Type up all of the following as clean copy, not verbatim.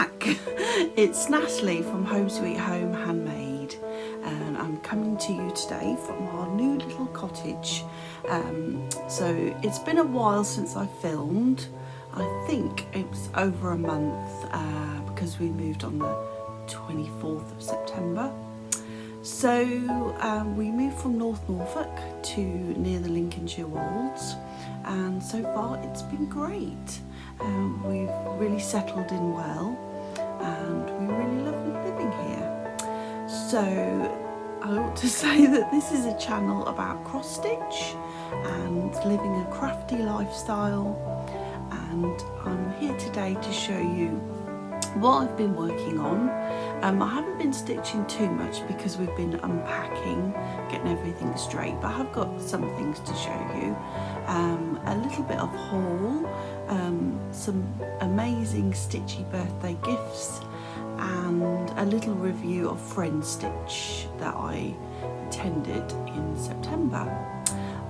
back. It's Natalie from 𝐦𝐤𝐤𝐿 Handmade, and I'm coming to you today from our new little cottage. So it's been a while since I filmed. I think it's over a month because we moved on the 24th of September. So we moved from North Norfolk to near the Lincolnshire Wolds, and so far it's been great. We've really settled in well and we really love living here. So I ought to say that this is a channel about cross stitch and living a crafty lifestyle, and I'm here today to show you what I've been working on. I haven't been stitching too much because we've been unpacking, getting everything straight, but I've got some things to show you. A little bit of haul, some amazing Stitchy birthday gifts, and a little review of Friendstitch that I attended in September.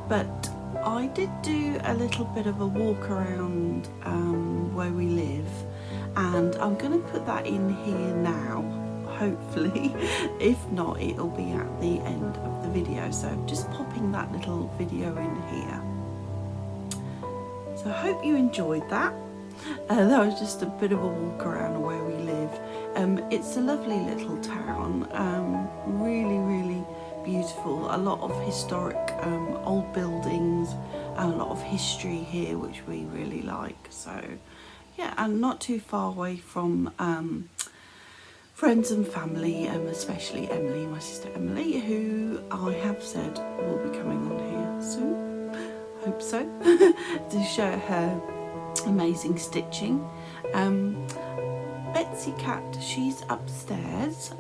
But I did do a little bit of a walk around where we live, and I'm going to put that in here now, hopefully. If not, it'll be at the end of the video, so just popping that little video in here. So I hope you enjoyed that. That was just a bit of a walk around where we live. It's a lovely little town, really beautiful. A lot of historic old buildings and a lot of history here, which we really like. So yeah, and not too far away from friends and family, especially Emily, my sister Emily, who I have said will be coming on here soon. Hope so. To show her amazing stitching. Betsy Cat, she's upstairs.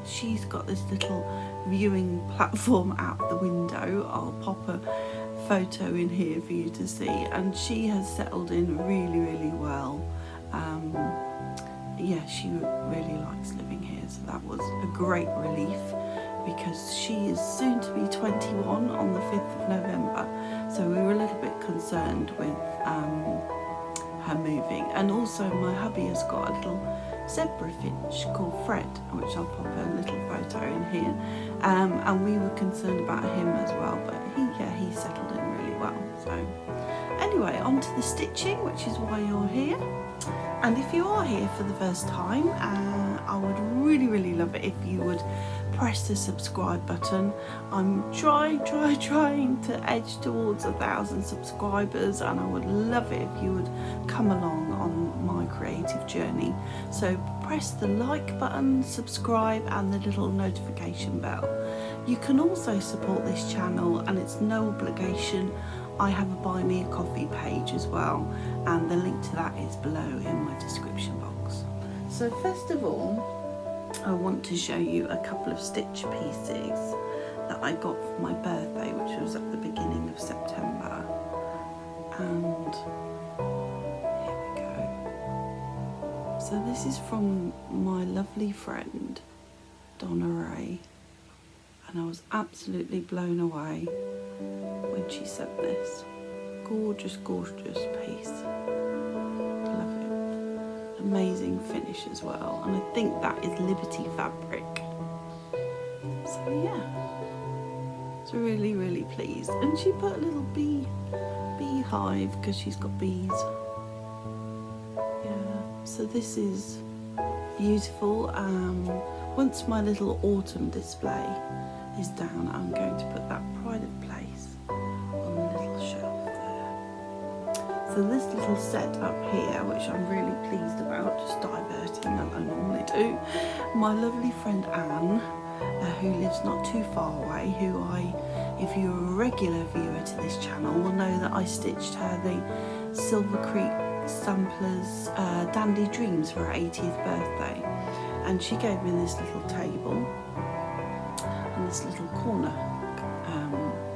She's got this little viewing platform out the window. I'll pop a photo in here for you to see, and she has settled in really well. Yeah, she really likes living here, so that was a great relief, because she is soon to be 21 on the 5th of November, so we were a little bit concerned with her moving. And also my hubby has got a little zebra finch called Fred, which I'll pop a little photo in here, and we were concerned about him as well, but he settled in really well. So anyway, on to the stitching, which is why you're here. And if you are here for the first time, I would really love it if you would press the subscribe button. I'm trying to edge towards 1,000 subscribers, and I would love it if you would come along on my creative journey. So press the like button, subscribe, and the little notification bell. You can also support this channel, and it's no obligation. I have a buy me a coffee page as well, and the link to that is below in my description box. So first of all, I want to show you a couple of stitch pieces that I got for my birthday, which was at the beginning of September. And here we go. So this is from my lovely friend Donna Ray, and I was absolutely blown away when she sent this. Gorgeous piece. Love it. Amazing finish as well, and I think that is Liberty fabric. So yeah, so really pleased. And she put a little beehive because she's got bees. Yeah, so this is beautiful. Once my little autumn display is down, I'm going to put that pride of place on the little shelf there. So this little set up here, which I'm really pleased about, just diverting as I normally do, my lovely friend Anne, who lives not too far away, who if you're a regular viewer to this channel, will know that I stitched her the Silver Creek Samplers Dandy Dreams for her 80th birthday, and she gave me this little table and this little corner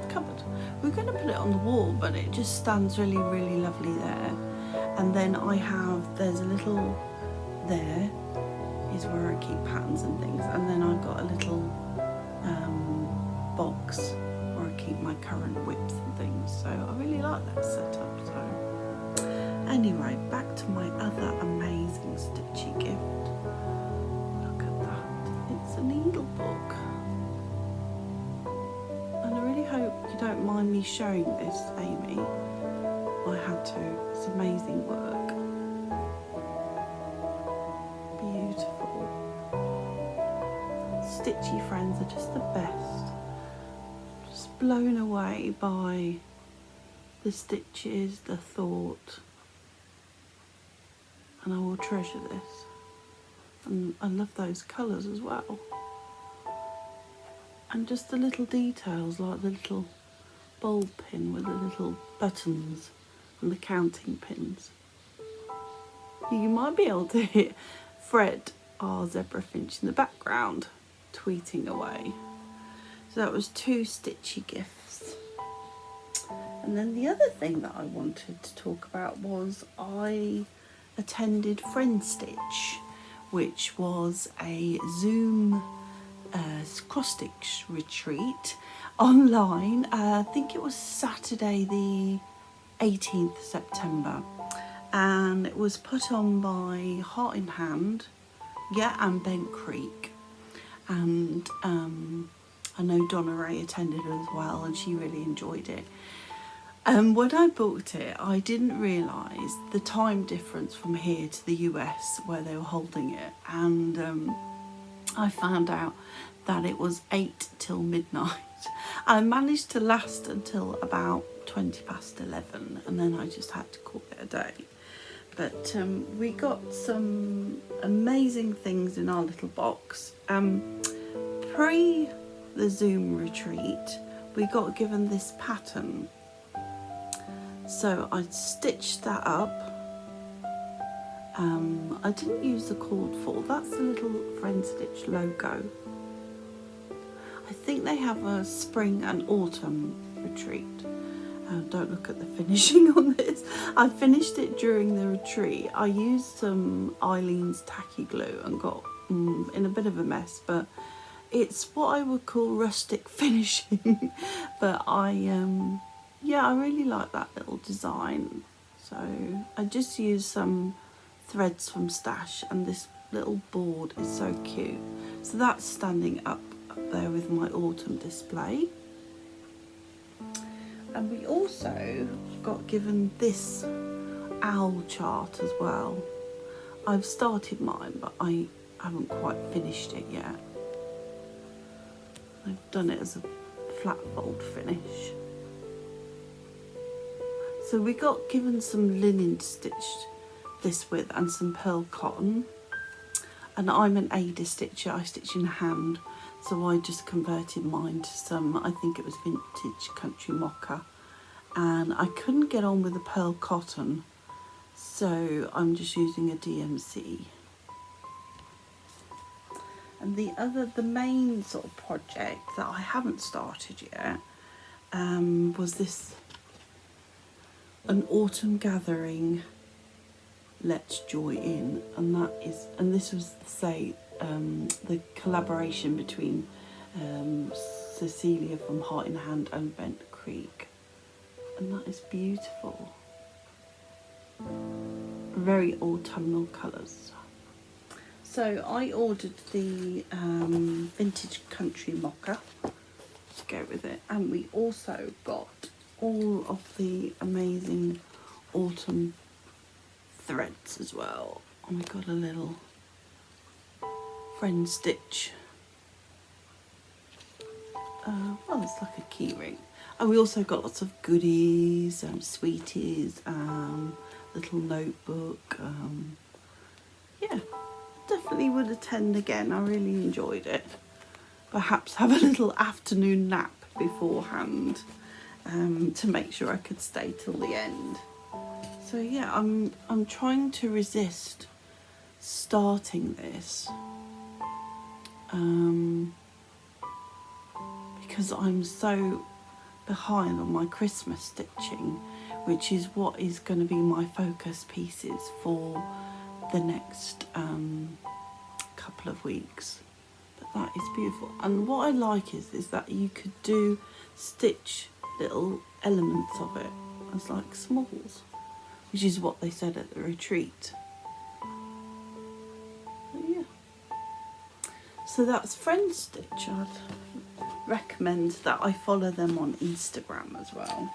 cupboard. We're going to put it on the wall, but it just stands really lovely there. And then there's a little, there is where I keep patterns and things, and then I've got a little box where I keep my current whips and things. So I really like that setup. So Anyway, back to my other amazing Stitchy gift. Look at that. It's a needle book. And I really hope you don't mind me showing this, Amy. I had to. It's amazing work. Beautiful. Stitchy friends are just the best. Just blown away by the stitches, the thought. And I will treasure this. And I love those colours as well. And just the little details, like the little bulb pin with the little buttons and the counting pins. You might be able to hear Fred, our zebra finch, in the background tweeting away. So that was 2 Stitchy gifts. And then the other thing that I wanted to talk about was I attended Friendstitch, which was a Zoom cross-stitch retreat online. I think it was Saturday the 18th September, and it was put on by Heart in Hand, and Bent Creek, and I know Donna Ray attended as well, and she really enjoyed it. When I booked it, I didn't realise the time difference from here to the US where they were holding it, and I found out that it was 8 till midnight. I managed to last until about 20 past 11, and then I just had to call it a day. But we got some amazing things in our little box. Pre the Zoom retreat, we got given this pattern. So I stitched that up. I didn't use the cord for, that's the little Friendstitch logo. I think they have a spring and autumn retreat. Don't look at the finishing on this. I finished it during the retreat. I used some 𝐬𝐨𝐬𝐷's tacky glue and got in a bit of a mess, but it's what I would call rustic finishing. But I really like that little design. So I just used some threads from Stash, and this little board is so cute. So that's standing up there with my autumn display. And we also got given this owl chart as well. I've started mine, but I haven't quite finished it yet. I've done it as a flat fold finish. So we got given some linen to stitch this with and some pearl cotton. And I'm an Ada stitcher, I stitch in hand. So I just converted mine to some, I think it was vintage country mocha. And I couldn't get on with the pearl cotton, so I'm just using a DMC. And the main sort of project that I haven't started yet was this, an autumn gathering, 𝐦𝐤𝐤𝐿, and this was, say, the collaboration between Cecilia from Heart in Hand and Bent Creek, and that is beautiful. Very autumnal colours. So I ordered the vintage country mocha to go with it, and we also got all of the amazing autumn threads as well. And we got a little Friendstitch, well, it's like a key ring. And we also got lots of goodies, sweeties, little notebook. Yeah, definitely would attend again. I really enjoyed it. Perhaps have a little afternoon nap beforehand to make sure I could stay till the end. So yeah, I'm trying to resist starting this because I'm so behind on my Christmas stitching, which is what is going to be my focus pieces for the next couple of weeks. But that is beautiful, and what I like is that you could stitch little elements of it as like smalls. which is what they said at the retreat. So, yeah. So that's Friendstitch. I'd recommend that I follow them on Instagram as well.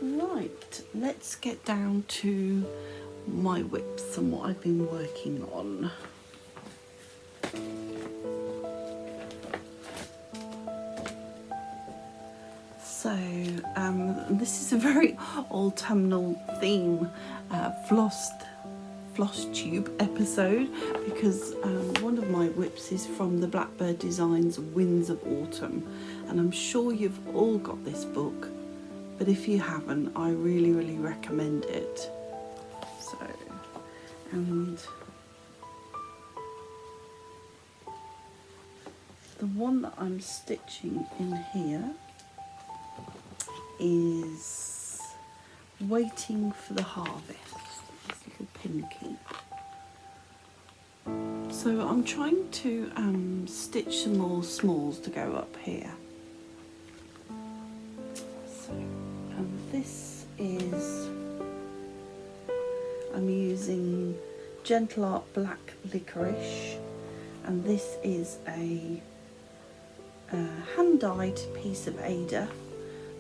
Right, let's get down to my whips and what I've been working on. So this is a very autumnal theme Flosstube episode, because one of my whips is from the Blackbird Designs Winds of Autumn, and I'm sure you've all got this book, but if you haven't, I really recommend it. So, and the one that I'm stitching in here is Waiting for the Harvest. This little pin key. So I'm trying to stitch some more smalls to go up here. So this is, I'm using Gentle Art Black Licorice, and this is a hand-dyed piece of Ada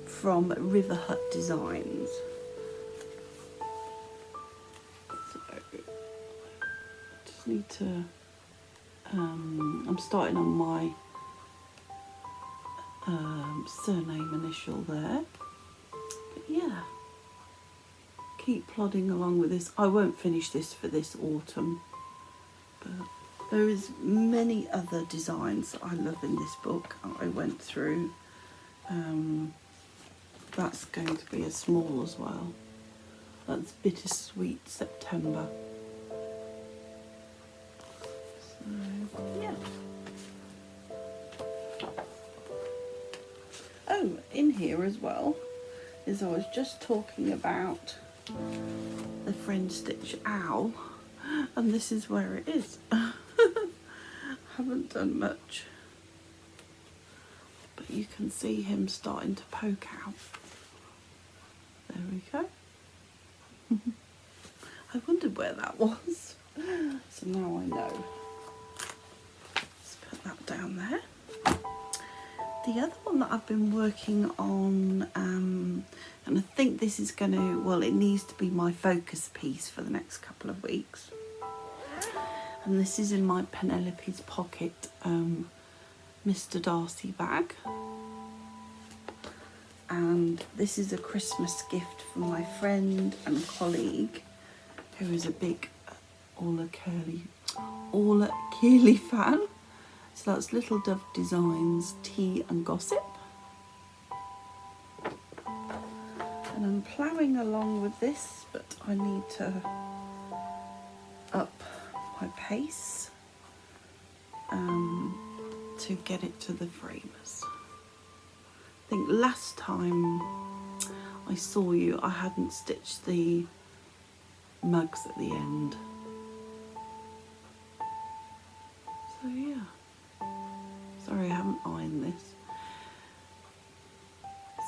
from River Hut Designs. So just need to I'm starting on my surname initial there, but yeah, keep plodding along with this. I won't finish this for this autumn, but there is many other designs that I love in this book I went through. That's going to be a small as well. That's Bittersweet September. So, yeah. Oh, in here as well is, I was just talking about the Friendstitch owl, and this is where it is. Haven't done much, but you can see him starting to poke out. There we go. I wondered where that was, so now I know. Let's put that down there. The other one that I've been working on, and I think this is going to, well, it needs to be my focus piece for the next couple of weeks. And this is in my Penelope's Pocket Mr. Darcy bag. And this is a Christmas gift from my friend and colleague, who is a big 𝐦𝐤𝐤𝐿𝐴 fan. So that's Little Dove Designs Tea and Gossip. And I'm ploughing along with this, but I need to up my pace to get it to the framers. I think last time I saw you, I hadn't stitched the mugs at the end. So yeah, sorry I haven't ironed this.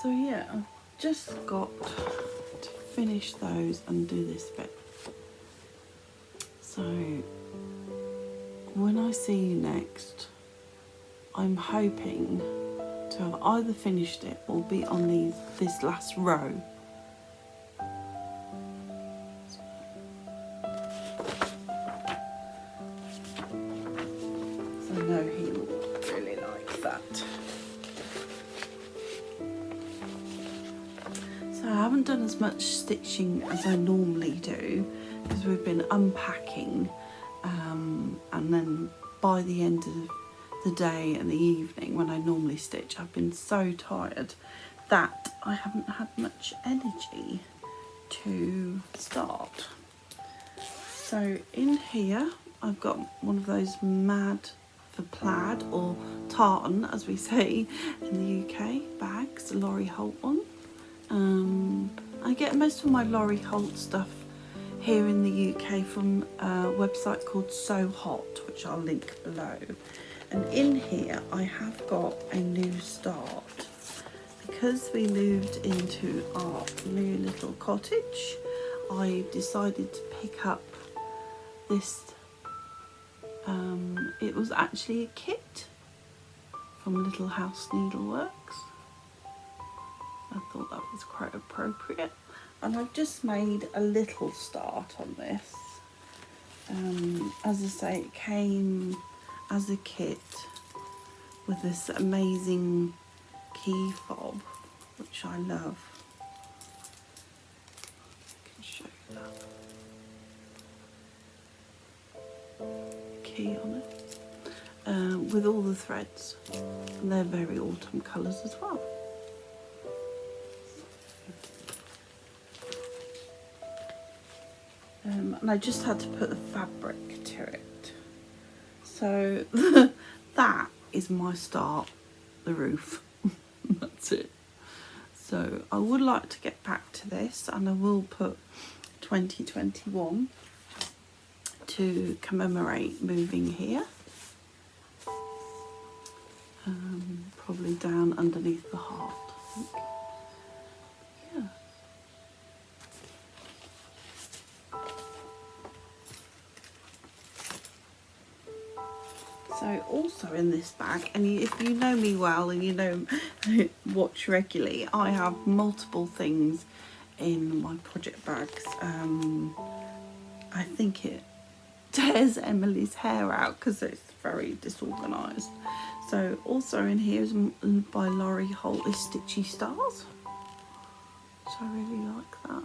So yeah, I've just got to finish those and do this bit. So when I see you next, I'm hoping to have either finished it or be on this last row. So I know he will really like that. So I haven't done as much stitching as I normally do, because we've been unpacking, and then by the end of the day and the evening when I normally stitch, I've been so tired that I haven't had much energy to start. So in here I've got one of those Mad for Plaid, or tartan as we say in the UK, bags, a Laurie Holt one. I get most of my Laurie Holt stuff here in the UK from a website called So Hot, which I'll link below. And in here I have got a new start, because we moved into our new little cottage, I decided to pick up this. It was actually a kit from Little House Needleworks. I thought that was quite appropriate, and I've just made a little start on this. As I say, it came as a kit with this amazing key fob, which I love. I can show you that. Key on it, with all the threads, and they're very autumn colours as well. And I just had to put the fabric to it. So that is my start, the roof. That's it. So I would like to get back to this, and I will put 2021 to commemorate moving here. Probably down underneath the heart, I think. Yeah. So also in this bag, and if you know me well and you know watch regularly, I have multiple things in my project bags. I think it tears Emily's hair out because it's very disorganised. So also in here is by Laurie Holt is Stitchy Stars, which I really like that,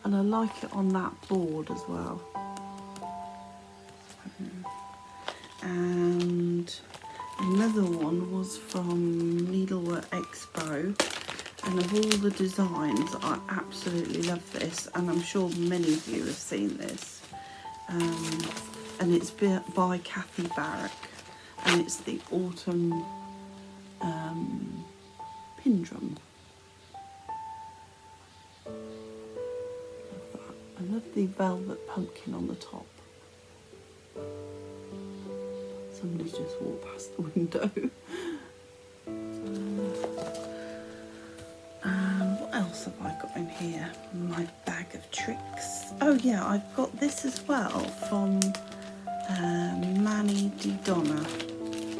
and I like it on that board as well. And another one was from Needlework Expo, and of all the designs, I absolutely love this, and I'm sure many of you have seen this. And it's by Kathy Barrack, and it's the autumn pin drum. Love that. I love the velvet pumpkin on the top. Somebody's just walked past the window. What else have I got in here? My bag of tricks. Oh yeah, I've got this as well from Manny Di Donna. I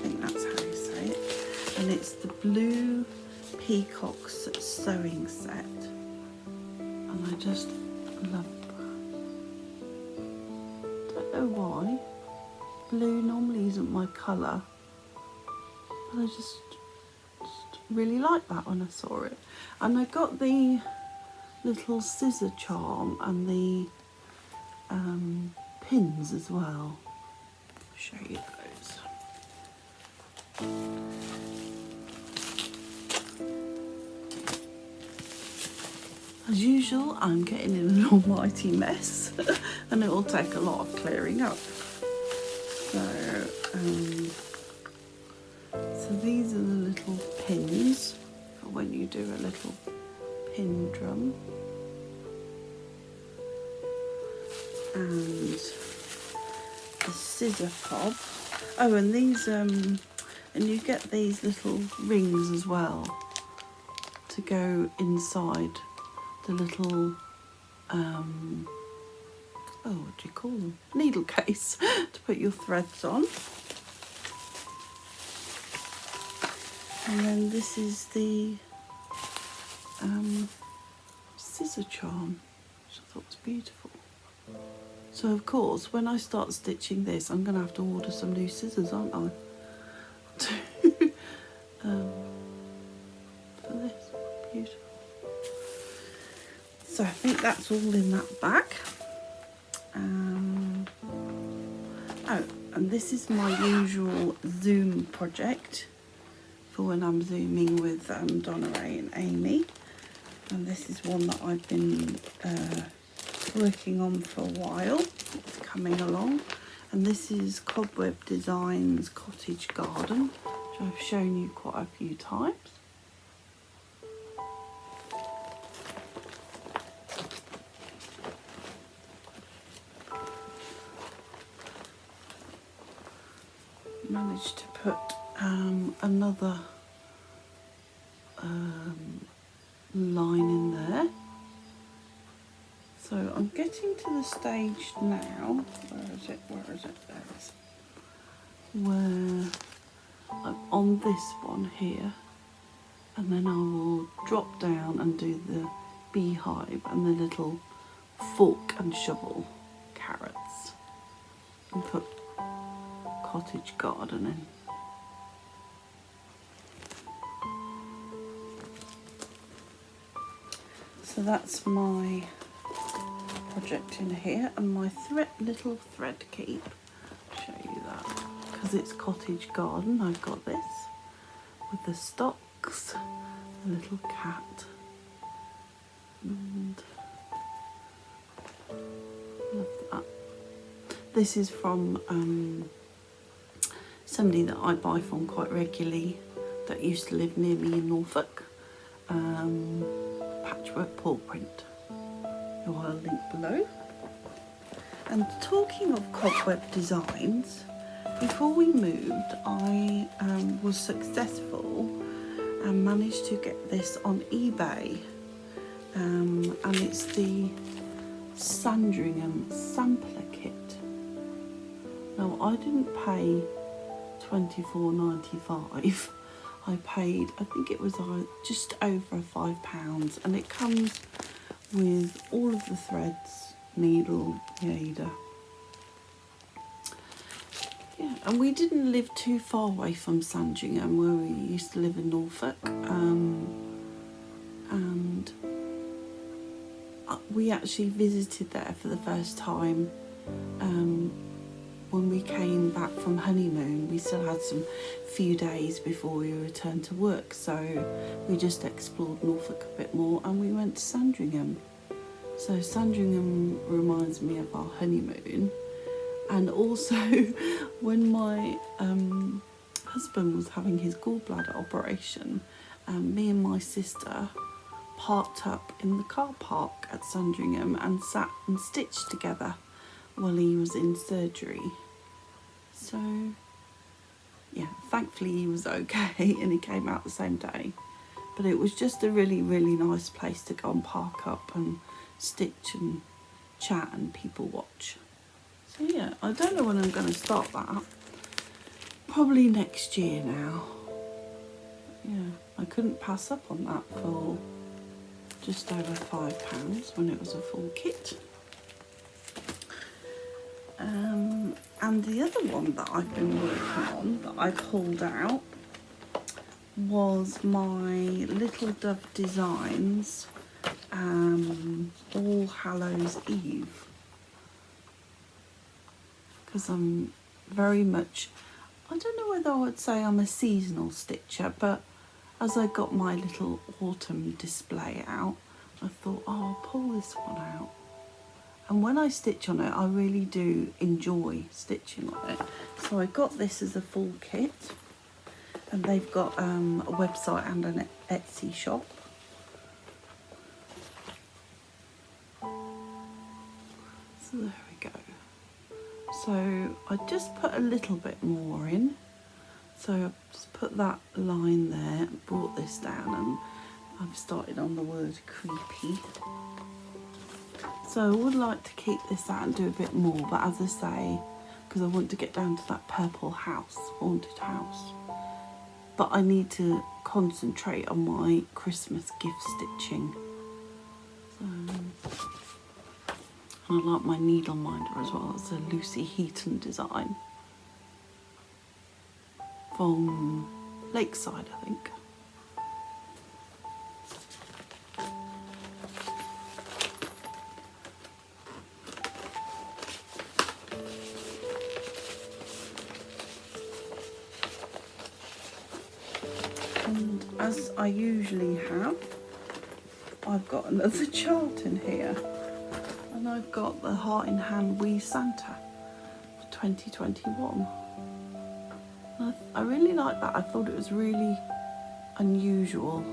think that's how you say it. And it's the blue Peacocks sewing set. And I just love that. Don't know why. Blue normally isn't my colour, but I just really like that when I saw it. And I got the little scissor charm and the pins as well. I'll show you those. As usual, I'm getting in an almighty mess and it will take a lot of clearing up. So these are the little pins for when you do a little pin drum, and the scissor fob. Oh, and these and you get these little rings as well to go inside the little oh, what do you call them? Needle case to put your threads on. And then this is the scissor charm, which I thought was beautiful. So of course, when I start stitching this, I'm going to have to order some new scissors, aren't I? For this, beautiful. So I think that's all in that bag. Oh, and this is my usual Zoom project for when I'm Zooming with Donna Ray and Amy. And this is one that I've been working on for a while. It's coming along. And this is Cobweb Designs Cottage Garden, which I've shown you quite a few times. Managed to put another line in there. So I'm getting to the stage now, where is it, there it is, where I'm on this one here, and then I will drop down and do the beehive and the little fork and shovel carrots and put cottage garden in. So that's my project in here, and my little thread keep. I'll show you that because it's cottage garden. I've got this with the stocks, the little cat, and love that. This is from somebody that I buy from quite regularly that used to live near me in Norfolk. Patchwork paw print, who I'll link below. And talking of cobweb designs, before we moved I was successful and managed to get this on eBay, and it's the Sandringham Sampler Kit. Now I didn't pay $24.95. I paid, I think it was just over £5, and it comes with all of the threads, needle, 𝐦𝐤𝐤𝐿. Yeah, and we didn't live too far away from Sandringham, where we used to live in Norfolk, and we actually visited there for the first time. When we came back from honeymoon, we still had some few days before we returned to work, so we just explored Norfolk a bit more, and we went to Sandringham. So Sandringham reminds me of our honeymoon, and also when my husband was having his gallbladder operation, me and my sister parked up in the car park at Sandringham and sat and stitched together while he was in surgery. So yeah, thankfully he was okay and he came out the same day. But it was just a really, really nice place to go and park up and stitch and chat and people watch. So yeah, I don't know when I'm going to start that. Probably next year now. Yeah, I couldn't pass up on that for just over £5 when it was a full kit. And the other one that I've been working on that I pulled out was my Little Dove Designs All Hallows Eve, because I'm very much, I don't know whether I would say I'm a seasonal stitcher, but as I got my little autumn display out, I thought, oh, I'll pull this one out. And when I stitch on it, I really do enjoy stitching on it. So I got this as a full kit, and they've got a website and an Etsy shop. So there we go. So I just put a little bit more in. So I've just put that line there, brought this down, and I've started on the word creepy. So I would like to keep this out and do a bit more, but as I say, because I want to get down to that purple house, haunted house. But I need to concentrate on my Christmas gift stitching. So, and I like my needle minder as well. It's a Lucy Heaton design from Lakeside, I think. And as I usually have, I've got another chart in here, and I've got the Heart in Hand 𝐦𝐸𝐵𝐵 for 2021. I really like that. I thought it was really unusual.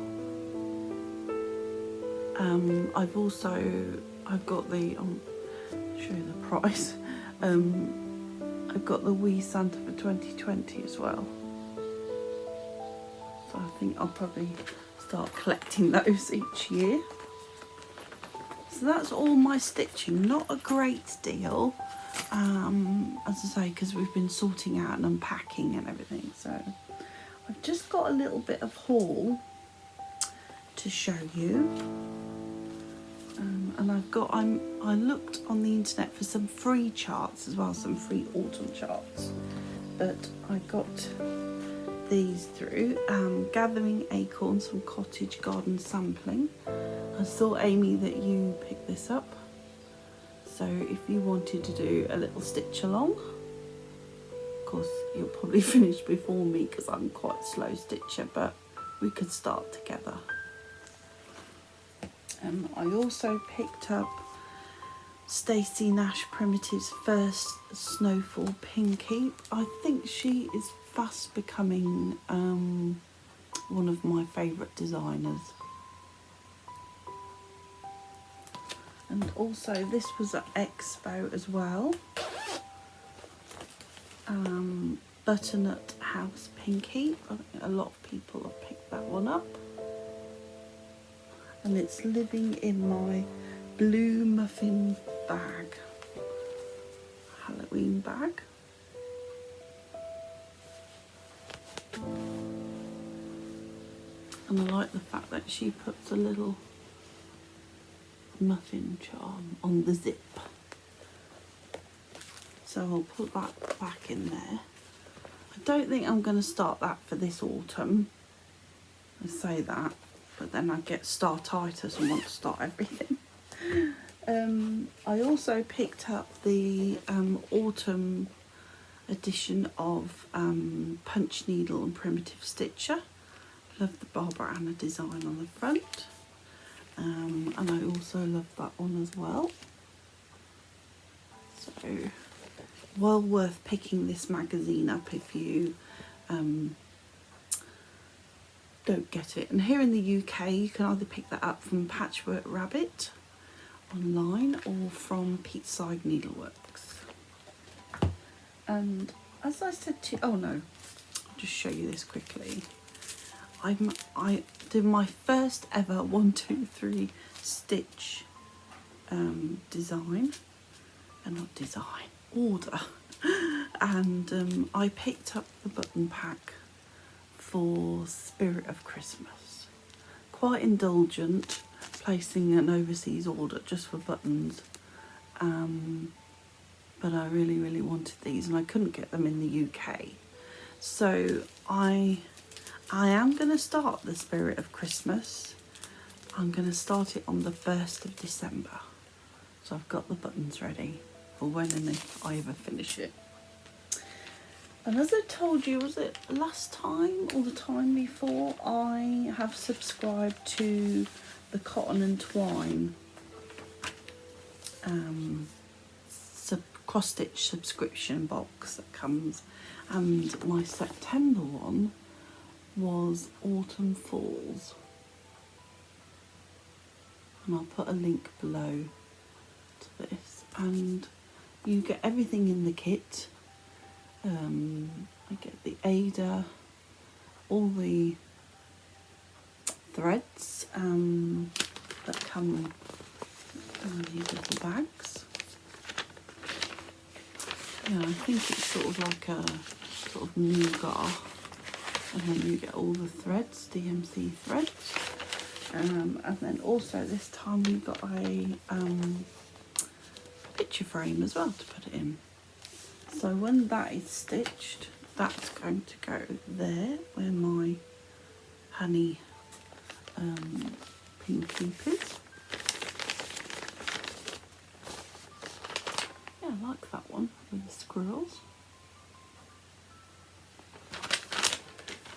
I've got the, I'll show you the price. I've got the 𝐸𝐸𝐵𝐵 for 2020 as well. So I think I'll probably start collecting those each year. So that's all my stitching, not a great deal, as I say, because we've been sorting out and unpacking and everything. So I've just got a little bit of haul to show you. And I looked on the internet for some free charts as well, some free autumn charts, but I got these through Gathering Acorns from Cottage Garden Sampling. I saw, Amy, that you picked this up, so if you wanted to do a little stitch along, of course you'll probably finish before me because I'm quite a slow stitcher, but we could start together. I also picked up Stacey Nash Primitive's first Snowfall Pinky. I think she is fast becoming one of my favourite designers. And also this was at Expo as well. Butternut House Pinky. I think a lot of people have picked that one up. And it's living in my blue muffin bag, Halloween bag. And I like the fact that she puts a little muffin charm on the zip. So I'll put that back in there. I don't think I'm going to start that for this autumn. I say that, but then I get startitis and want to start everything. I also picked up the autumn edition of Punch Needle and Primitive Stitcher. Love the Barbara Anna design on the front. And I also love that one as well. So, well worth picking this magazine up if you don't get it. And here in the UK you can either pick that up from Patchwork Rabbit online or from Pete's Side Needleworks. And as I said to you, oh no, I'll just show you this quickly. I did my first ever 1, 2, 3 stitch order, and I picked up the button pack for Spirit of Christmas. Quite indulgent, placing an overseas order just for buttons, but I really wanted these and I couldn't get them in the UK, so I am going to start the Spirit of Christmas. I'm going to start it on the 1st of December, so I've got the buttons ready for when and if I ever finish it. And as I told you, was it last time or the time before, I have subscribed to the Cotton and Twine cross-stitch subscription box that comes, and my September one was Autumn Falls, and I'll put a link below to this. And you get everything in the kit. I get the Ada, all the threads that come in these little bags. Yeah, I think it's sort of like a sort of nougat, and then you get all the threads, DMC threads. And then also this time we got a picture frame as well to put it in. So when that is stitched, that's going to go there where my honey pin keep is. Yeah, I like that one with the squirrels.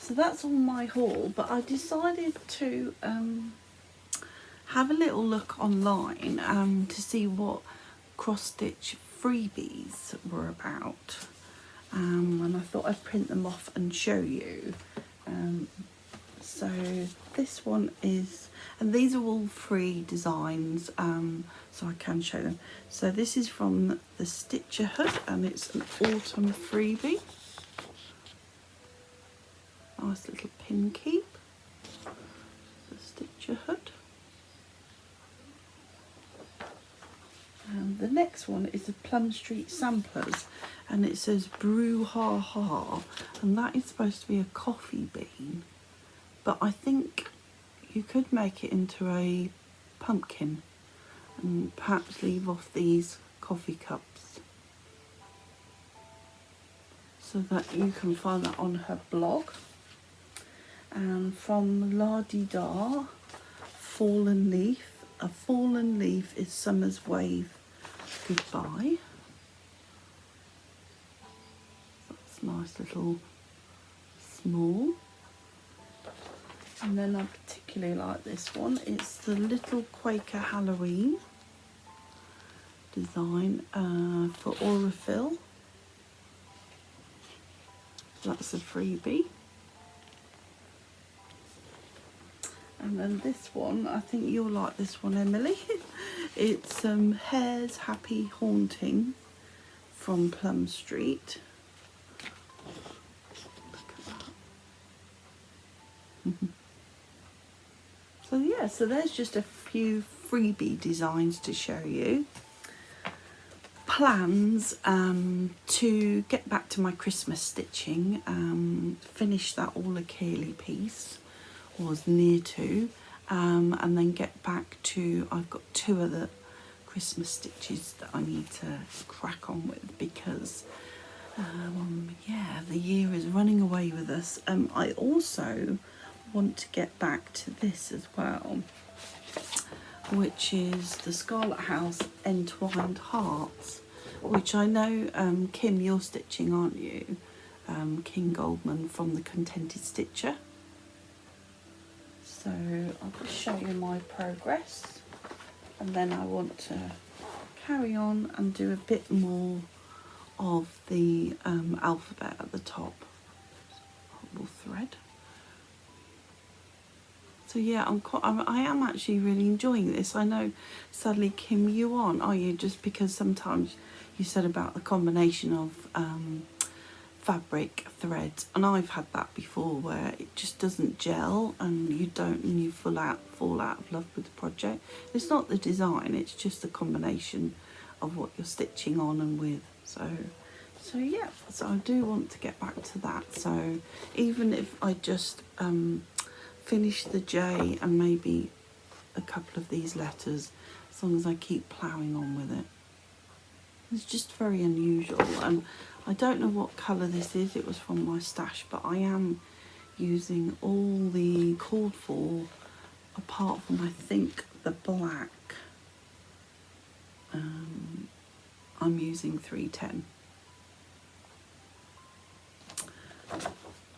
So that's all my haul, but I decided to have a little look online to see what cross-stitch freebies were about, and I thought I'd print them off and show you. So this one is, and these are all free designs, so I can show them. So this is from the Stitcher Hood, and it's an autumn freebie. Nice little pin keep. Stitcher hood. And the next one is the Plum Street Samplers, and it says brew ha ha, and that is supposed to be a coffee bean, but I think you could make it into a pumpkin and perhaps leave off these coffee cups, so that you can find that on her blog. And from La Di Da, Fallen Leaf. A fallen leaf is summer's wave goodbye. That's nice little small. And then I particularly like this one. It's the little Quaker Halloween design for Aurifil. That's a freebie. And then this one, I think you'll like this one, Emily. It's Hare's Happy Haunting from Plum Street. Look at that. So yeah, so there's just a few freebie designs to show you. Plans to get back to my Christmas stitching, finish that 𝐦𝐤𝐤𝐿 piece, was near to, and then get back to, I've got 2 other Christmas stitches that I need to crack on with, because yeah, the year is running away with us. I also want to get back to this as well, which is the Scarlet House Entwined Hearts, which I know Kim, you're stitching, aren't you? King Goldman from the Contented Stitcher. So I'll just show you my progress, and then I want to carry on and do a bit more of the alphabet at the top. Horrible thread. So yeah, I am actually really enjoying this. I know, sadly, Kim, you aren't, are you? Just because sometimes you said about the combination of fabric, threads, and I've had that before where it just doesn't gel, and you fall out of love with the project. It's not the design, it's just the combination of what you're stitching on and with. So yeah, so I do want to get back to that. So even if I just finish the J and maybe a couple of these letters, as long as I keep ploughing on with it. It's just very unusual, and I don't know what colour this is. It was from my stash, but I am using all the called for, apart from, I think, the black. I'm using 310.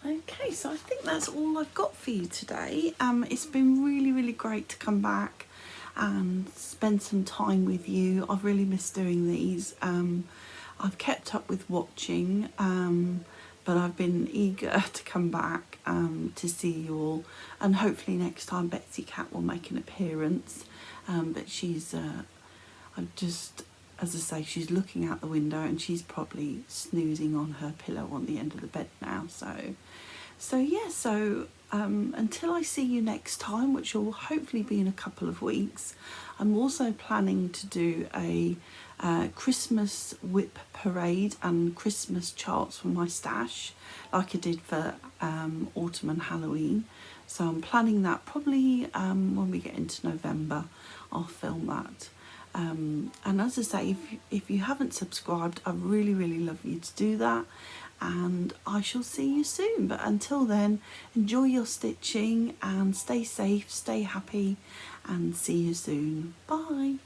Okay, so I think that's all I've got for you today. It's been really great to come back and spend some time with you. I've really missed doing these. I've kept up with watching, but I've been eager to come back to see you all, and hopefully next time Betsy Cat will make an appearance. But she's, I'm just, as I say, she's looking out the window and she's probably snoozing on her pillow on the end of the bed now. So yeah, so until I see you next time, which will hopefully be in a couple of weeks, I'm also planning to do a Christmas whip parade and Christmas charts from my stash, like I did for autumn and Halloween. So I'm planning that probably when we get into November, I'll film that. And as I say, if you haven't subscribed, I really love you to do that, and I shall see you soon. But until then, enjoy your stitching and stay safe, stay happy, and see you soon. Bye.